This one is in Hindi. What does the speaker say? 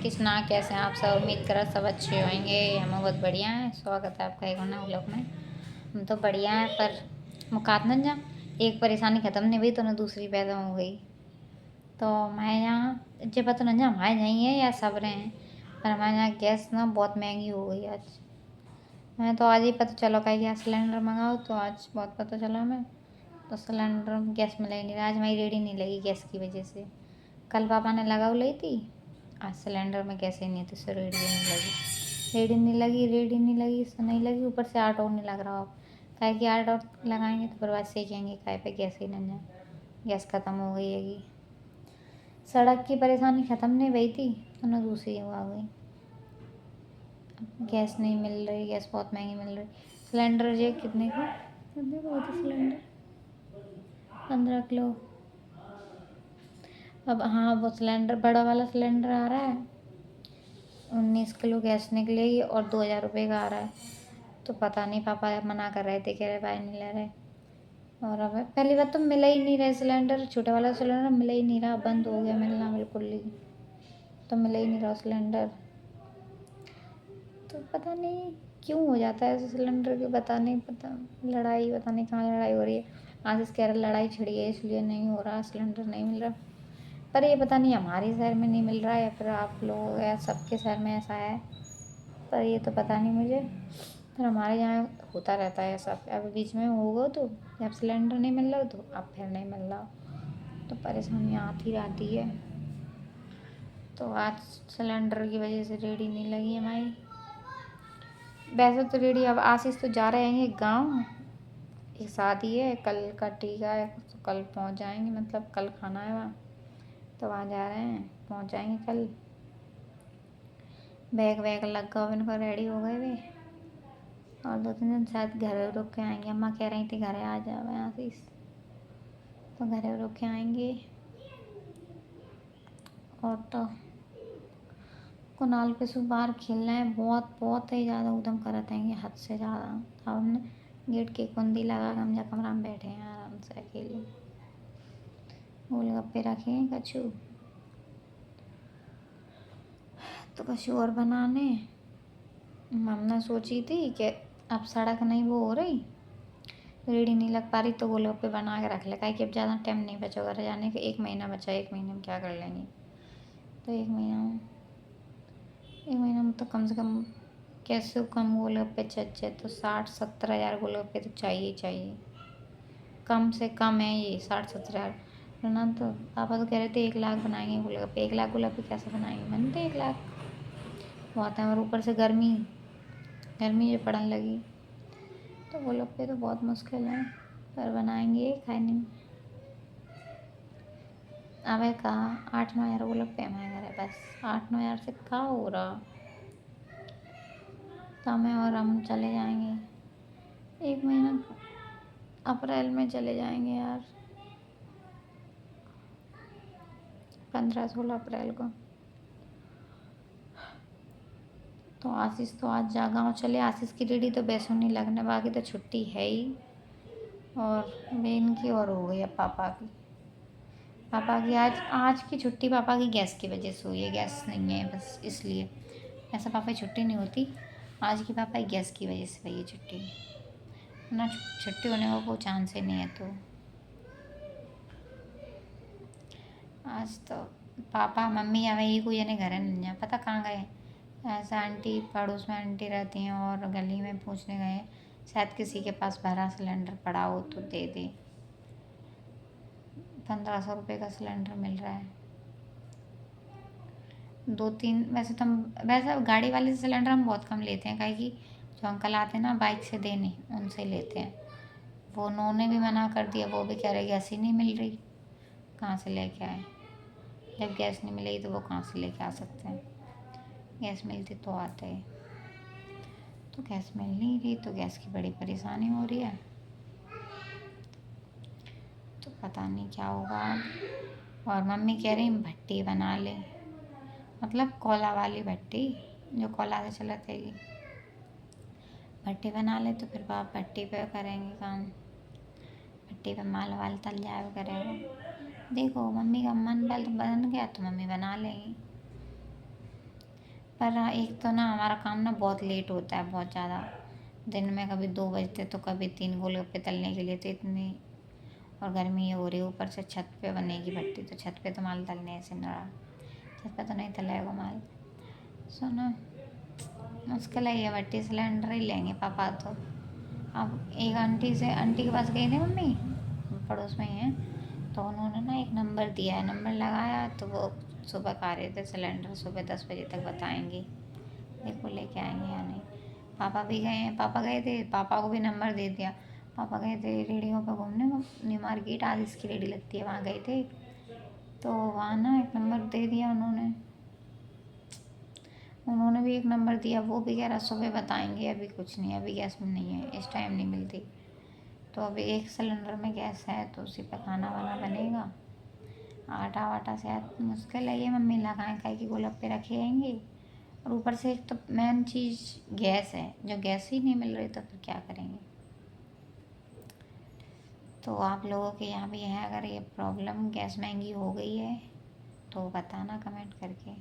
कृष्णा, कैसे हैं आप सब? उम्मीद करा सब अच्छे होंगे। हम बहुत बढ़िया हैं। स्वागत है आपका एक और नए व्लॉग में। हम तो बढ़िया हैं, पर मुकात न जा एक परेशानी ख़त्म नहीं हुई तो न दूसरी पैदा हो गई। तो मैं यहाँ जब पता न जा हमारे नहीं है या सब रहे हैं, पर हमारे यहाँ गैस ना बहुत महंगी हो गई आज। मैं तो आज ही पता चला का गैस सिलेंडर मंगाओ, तो आज बहुत पता चला मैं। तो सिलेंडर गैस मिला ही नहीं रहा। आज मेरी रेडी नहीं लगी गैस की वजह से। कल पापा ने लगा ली थी, आज सिलेंडर में गैस ही नहीं थी, इससे रेडी नहीं लगी। रेडी नहीं लगी, इससे नहीं लगी, ऊपर से आठ और नहीं लग रहा। अब काहे कि आठ और लगाएंगे तो फिर बाद सीखेंगे काहे पे गैस ही नहीं जाए। गैस ख़त्म हो गई हैगी। सड़क की परेशानी ख़त्म नहीं हुई थी तो न दूसरी वो आ गई। गैस नहीं मिल रही, गैस बहुत महंगी मिल रही। सिलेंडर ये कितने का होती सिलेंडर? 15 किलो। अब हाँ, वो सिलेंडर बड़ा वाला सिलेंडर आ रहा है, 19 किलो गैस निकलेगी और 2000 रुपये का आ रहा है। तो पता नहीं, पापा मना कर रहे थे, कह रहे भाई नहीं ले रहे। और अब पहली बात तो मिला ही नहीं रहा सिलेंडर, छोटे वाला सिलेंडर मिला ही नहीं रहा, बंद हो गया मिलना बिल्कुल ही। तो मिला ही नहीं रहा सिलेंडर। तो पता नहीं क्यों हो जाता है ऐसे सिलेंडर की, पता नहीं, लड़ाई पता नहीं कहाँ लड़ाई हो रही है। आज इस कह रहे लड़ाई छिड़ी है इसलिए नहीं हो रहा, सिलेंडर नहीं मिल रहा। पर ये पता नहीं हमारे शहर में नहीं मिल रहा है या फिर आप लोग या सबके शहर में ऐसा है, पर ये तो पता नहीं मुझे। पर हमारे यहाँ होता रहता है ऐसा। अब बीच में होगा तो जब सिलेंडर नहीं मिल रहा तो अब फिर नहीं मिल रहा, तो परेशानियाँ आती रहती है। तो आज सिलेंडर की वजह से रेडी नहीं लगी हमारी। वैसे तो रेडी, अब आशीष तो जा रहे हैं गाँव, एक शादी है, कल का टीका है, तो कल पहुँच जाएंगे, मतलब कल खाना है वहाँ, तो वहाँ जा रहे हैं, पहुँच जाएंगे कल। बैग वैग लग गया इनका, रेडी हो गए वे, और 2-3 दिन शायद घर रुक के आएंगे। अम्मा कह रही थी घर आ जाओ आशीष, तो घर रुक के आएंगे। और तो कुणाल पे बाहर खेल रहे हैं, बहुत बहुत ही ज़्यादा उधम करते हैं, हद से ज़्यादा। अब हमने गेट की कुंडी लगा के हम जा कमरा में बैठे हैं आराम से अकेले। गोलगप्पे रखे हैं कछु, तो कछु और बनाने। हमने सोची थी कि अब सड़क नहीं वो हो रही, रेडी नहीं लग पा रही, तो गोलगप्पे बना के रख ले, काहे कि अब ज़्यादा टाइम नहीं बचा घर जाने का। 1 महीना बचा, 1 महीने में क्या कर लेंगे। तो 1 महीना में तो कम से कम कैसे कम गोलगप्पे चचे तो 60-70 हज़ार गोलगप्पे तो चाहिए ही चाहिए, कम से कम है ये 60-70 हज़ार। ना तो पापा तो कह रहे थे 1 लाख बनाएंगे गोलगप्पे। 1 लाख गोलगप्पे कैसे बनाएंगे, बनते 1 लाख बहुत है। और ऊपर से गर्मी गर्मी जो पड़ने लगी, तो गोलगप्पे तो बहुत मुश्किल है, पर बनाएंगे खाने। अब कहा 8-9 हज़ार गोलगप्पे हमारे घर है, बस 8-9 हज़ार से कहाँ हो रहा। तो हमें और हम चले जाएंगे 1 महीना, अप्रैल में चले जाएंगे यार, 15-16 अप्रैल को। तो आशीष तो आज जा गाँव चले। आशीष की रेडी तो वैसे नहीं लगने, बाकी तो छुट्टी है ही। और बहन की और हो गई अब पापा की आज आज की छुट्टी पापा की गैस की वजह से हुई है, गैस नहीं है बस इसलिए। ऐसा पापा की छुट्टी नहीं होती, आज की पापा की गैस की वजह से हुई है छुट्टी, ना छुट्टी होने का कोई चांस ही नहीं है। तो आज तो पापा मम्मी या वही कोई यानी घर नहीं जा, पता कहाँ गए। ऐसा आंटी पड़ोस में आंटी रहती हैं और गली में पूछने गए, शायद किसी के पास भरा सिलेंडर पड़ा हो तो दे दे। 1500 रुपये का सिलेंडर मिल रहा है। 2-3 वैसे गाड़ी वाले सिलेंडर हम बहुत कम लेते हैं, काहे कि जो अंकल आते हैं ना बाइक से देने, उनसे लेते हैं। वो उन्होंने भी मना कर दिया, वो भी कह रहे गैस ही नहीं मिल रही, कहाँ से लेके आए। जब गैस नहीं मिलेगी तो वो कहाँ से लेके आ सकते हैं, गैस मिलती तो आते। तो गैस मिल नहीं रही, तो गैस की बड़ी परेशानी हो रही है। तो पता नहीं क्या होगा अब। और मम्मी कह रही भट्टी बना ले, मतलब कोला वाली भट्टी जो कोला से चलातेगी, भट्टी बना ले तो फिर बाप भट्टी पे करेंगे काम, भट्टी पे माल वाल तल जाए करेगा। देखो मम्मी का मन बन गया तो मम्मी बना लेंगी। पर एक तो ना हमारा काम ना बहुत लेट होता है, बहुत ज़्यादा। दिन में कभी 2 बजते तो कभी 3 गोलगप्पे तलने के लिए तो इतनी, और गर्मी हो रही, ऊपर से छत पे बनेगी भट्टी, तो छत पे तो माल तलने से ना, छत पे तो नहीं तलेगा माल। सुनो, मुश्किल है ये, भट्टी सिलेंडर ही लेंगे पापा तो। अब एक आंटी के पास गई थी मम्मी, पड़ोस में ही है, तो उन्होंने ना एक नंबर दिया है, नंबर लगाया तो वो सुबह का आ रहे थे सिलेंडर, सुबह 10 बजे तक बताएंगे, देखो लेके आएंगे या नहीं। पापा भी गए हैं, पापा गए थे, पापा को भी नंबर दे दिया। पापा गए थे रेडियो पे घूमने, वो न्यू मार्केट आज इसकी रेडी लगती है, वहाँ गए थे, तो वहाँ ना एक नंबर दे दिया उन्होंने। उन्होंने भी एक नंबर दिया, वो भी कह रहा सुबह बताएंगे, अभी कुछ नहीं, अभी गैस में नहीं है, इस टाइम नहीं मिलती। तो अभी एक सिलेंडर में गैस है तो उसी पे खाना वाना बनेगा। आटा वाटा शायद मुश्किल है ये मम्मी लगाएं, काहे कि गोलगप्पे रखे रहेंगे, और ऊपर से एक तो मेन चीज़ गैस है, जो गैस ही नहीं मिल रही तो फिर क्या करेंगे। तो आप लोगों के यहाँ भी है अगर ये प्रॉब्लम, गैस महंगी हो गई है तो बताना कमेंट करके।